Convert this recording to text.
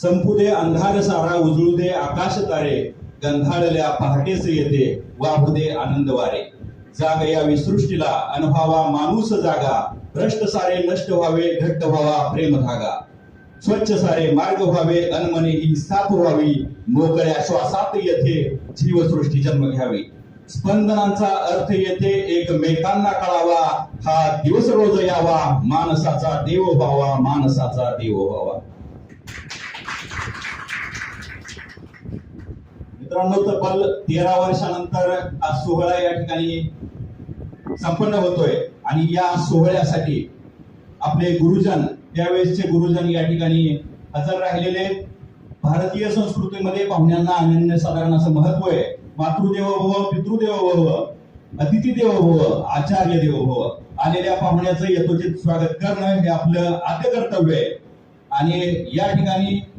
संपू दे अंधार सारा, उजळू दे आकाश तारे, गंधाळल्या पहाटेच येते, वाहू दे आनंद वारे. जाग यावी सृष्टीला, अनुभवा माणूस जागा, भ्रष्ट सारे नष्ट व्हावे, घट्ट व्हावा प्रेम धागा. स्वच्छ सारे मार्ग व्हावे, अनमने ही साथ व्हावी, मोकळ्या श्वासात येथे जीवसृष्टी जन्म घ्यावी. स्पंदनांचा अर्थ येथे एकमेकांना कळावा, हा दिवस रोज यावा, माणसाचा देव व्हावा, माणसाचा देव व्हावा. मित्रांनो, तब्बल 13 वर्षानंतर हा सोहळा या ठिकाणी संपन्न होतोय आणि या सोहळ्यासाठी आपले गुरुजन, त्यावेळेसचे गुरुजन या ठिकाणी हजर राहिलेले. भारतीय संस्कृतीमध्ये पाहुण्यांना अनन्यसाधारण असं महत्व आहे. मातृदेवो भव, पितृदेवो भव, अतिथी देवो भव, आचार्य देवो भव. आलेल्या पाहुण्याचं यथोचित स्वागत करणं हे आपलं आद्य कर्तव्य आहे. आणि या ठिकाणी